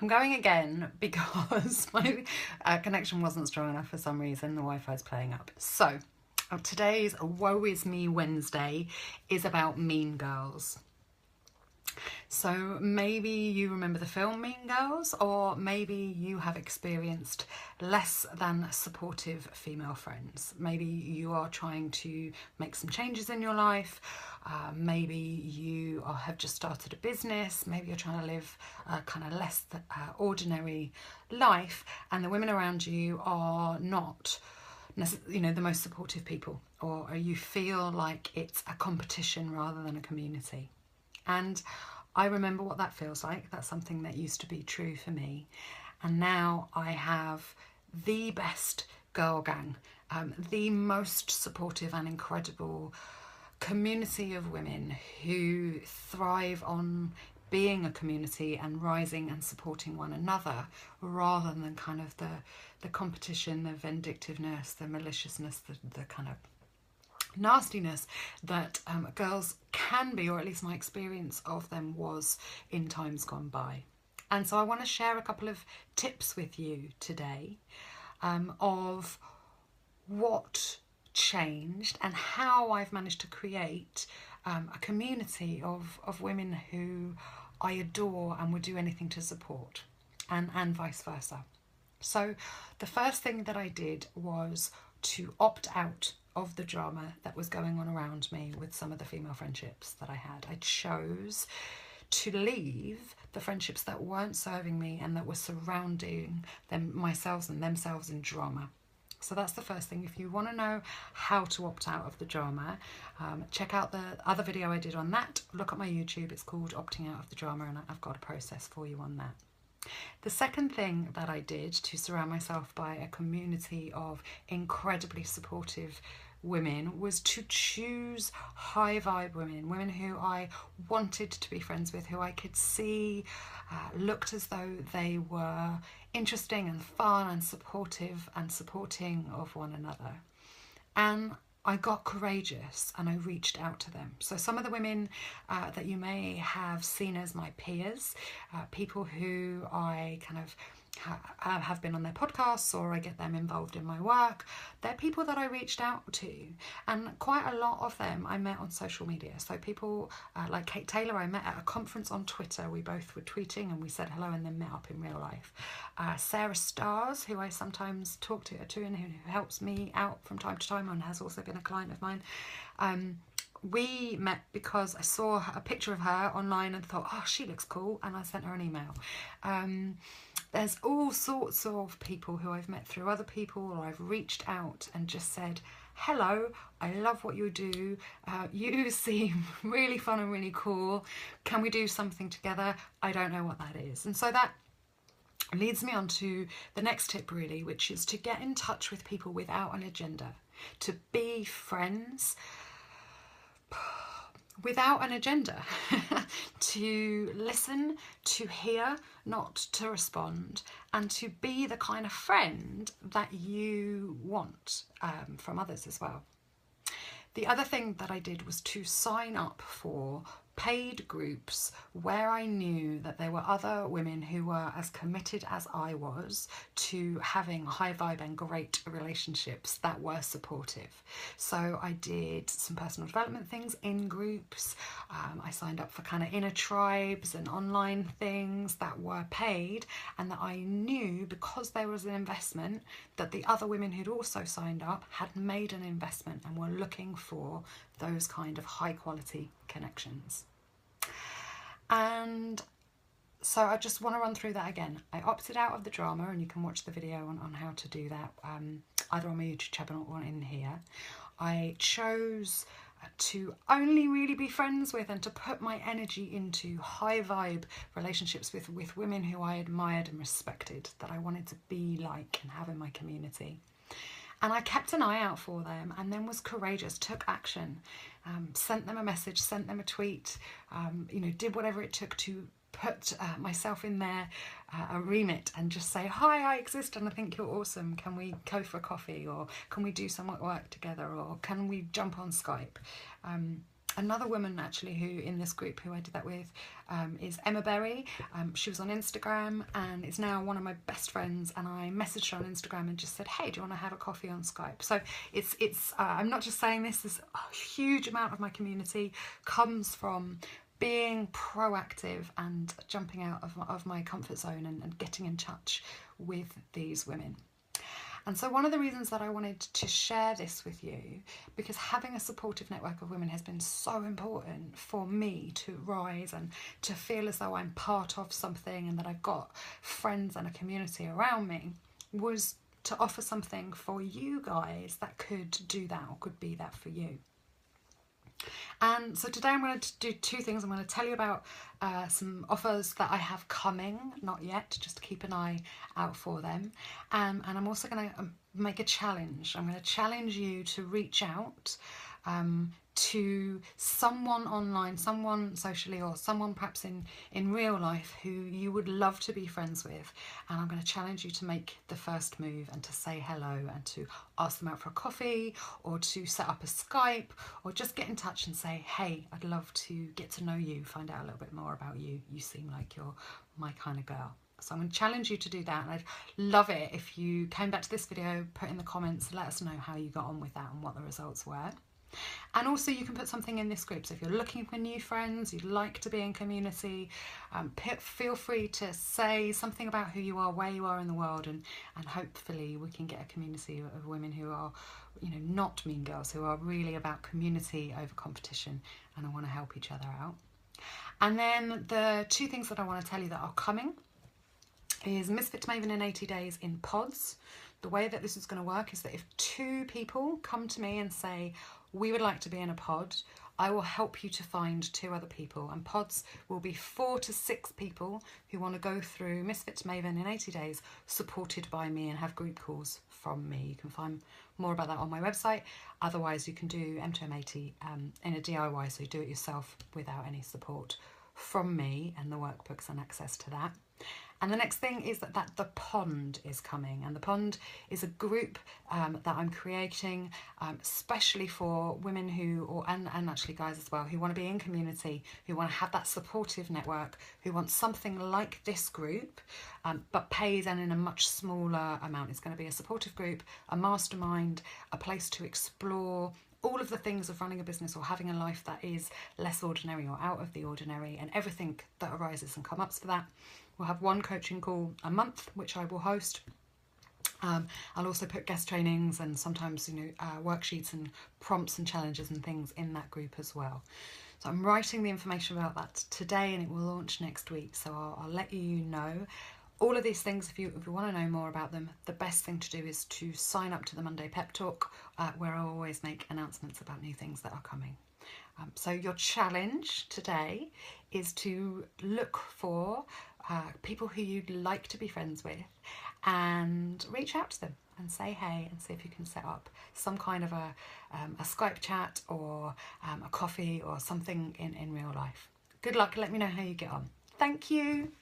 I'm going again because my connection wasn't strong enough for some reason. The Wi-Fi's playing up. So today's Woe Is Me Wednesday is about Mean Girls. So maybe you remember the film Mean Girls, or maybe you have experienced less than supportive female friends. Maybe you are trying to make some changes in your life. Maybe you have just started a business. Maybe you're trying to live a kind of less ordinary life, and the women around you are not the most supportive people, or you feel like it's a competition rather than a community. And I remember what that feels like. That's something that used to be true for me. And now I have the best girl gang, the most supportive and incredible community of women who thrive on being a community and rising and supporting one another, rather than kind of the competition, the vindictiveness, the maliciousness, the kind of nastiness that girls can be, or at least my experience of them was in times gone by. And so I want to share a couple of tips with you today of what changed and how I've managed to create a community of women who I adore and would do anything to support, and vice versa. So the first thing that I did was to opt out of the drama that was going on around me with some of the female friendships that I had. I chose to leave the friendships that weren't serving me and that were surrounding themselves in drama. So that's the first thing. If you want to know how to opt out of the drama, check out the other video I did on that. Look at my YouTube. It's called Opting Out of the Drama, and I've got a process for you on that. The second thing that I did to surround myself by a community of incredibly supportive women was to choose high vibe women who I wanted to be friends with, who I could see looked as though they were interesting and fun and supportive and supporting of one another. And I got courageous and I reached out to them. So some of the women that you may have seen as my peers, people who I kind of have been on their podcasts, or I get them involved in my work, they're people that I reached out to, and quite a lot of them I met on social media. So people like Kate Taylor I met at a conference on Twitter. We both were tweeting and we said hello and then met up in real life. Sarah Stars, who I sometimes talk to and who helps me out from time to time and has also been a client of mine, we met because I saw a picture of her online and thought, oh, she looks cool, and I sent her an email. There's all sorts of people who I've met through other people, or I've reached out and just said, hello, I love what you do. You seem really fun and really cool. Can we do something together? I don't know what that is. And so that leads me on to the next tip, really, which is to get in touch with people without an agenda, to be friends without an agenda, to listen, to hear, not to respond, and to be the kind of friend that you want from others as well. The other thing that I did was to sign up for paid groups where I knew that there were other women who were as committed as I was to having high vibe and great relationships that were supportive. So I did some personal development things in groups. I signed up for kind of inner tribes and online things that were paid, and that I knew, because there was an investment, that the other women who'd also signed up had made an investment and were looking for those kind of high quality connections. And so I just want to run through that again. I opted out of the drama, and you can watch the video on how to do that either on my YouTube channel or in here. I chose to only really be friends with and to put my energy into high vibe relationships with women who I admired and respected, that I wanted to be like and have in my community. And I kept an eye out for them, and then was courageous, took action, sent them a message, sent them a tweet, did whatever it took to put myself in their remit and just say, hi, I exist and I think you're awesome. Can we go for a coffee, or can we do some work together, or can we jump on Skype? Another woman actually who in this group who I did that with is Emma Berry. She was on Instagram and is now one of my best friends, and I messaged her on Instagram and just said, hey, do you want to have a coffee on Skype? So it's I'm not just saying this, a huge amount of my community comes from being proactive and jumping out of my comfort zone and getting in touch with these women. And so one of the reasons that I wanted to share this with you, because having a supportive network of women has been so important for me to rise and to feel as though I'm part of something and that I've got friends and a community around me, was to offer something for you guys that could do that or could be that for you. And so today I'm going to do two things. I'm going to tell you about some offers that I have coming, not yet, just to keep an eye out for them. And I'm also going to make a challenge. I'm going to challenge you to reach out to someone online, someone socially, or someone perhaps in real life who you would love to be friends with. And I'm going to challenge you to make the first move and to say hello and to ask them out for a coffee, or to set up a Skype, or just get in touch and say, hey, I'd love to get to know you, find out a little bit more about you. You seem like you're my kind of girl. So I'm going to challenge you to do that, and I'd love it if you came back to this video, put in the comments, let us know how you got on with that and what the results were. And also you can put something in this group. So if you're looking for new friends, you'd like to be in community, feel free to say something about who you are, where you are in the world, and hopefully we can get a community of women who are, you know, not mean girls, who are really about community over competition and I want to help each other out. And then the two things that I want to tell you that are coming is Misfit to Maven in 80 days in pods. The way that this is going to work is that if 2 people come to me and say, we would like to be in a pod, I will help you to find 2 other people. And pods will be 4 to 6 people who want to go through Misfit to Maven in 80 days, supported by me and have group calls from me. You can find more about that on my website. Otherwise, you can do M2M80 in a DIY, so you do it yourself without any support from me and the workbooks and access to that. And the next thing is that the Pond is coming, and the Pond is a group that I'm creating especially for women who, and actually guys as well, who want to be in community, who want to have that supportive network, who want something like this group, but pays in a much smaller amount. It's going to be a supportive group, a mastermind, a place to explore all of the things of running a business or having a life that is less ordinary or out of the ordinary, and everything that arises and comes up for that. We'll have 1 coaching call a month, which I will host. I'll also put guest trainings and sometimes, you know, worksheets and prompts and challenges and things in that group as well. So I'm writing the information about that today, and it will launch next week. So I'll let you know. All of these things, if you want to know more about them, the best thing to do is to sign up to the Monday Pep Talk, where I always make announcements about new things that are coming. So your challenge today is to look for people who you'd like to be friends with and reach out to them and say hey and see if you can set up some kind of a Skype chat or a coffee or something in real life. Good luck. Let me know how you get on. Thank you.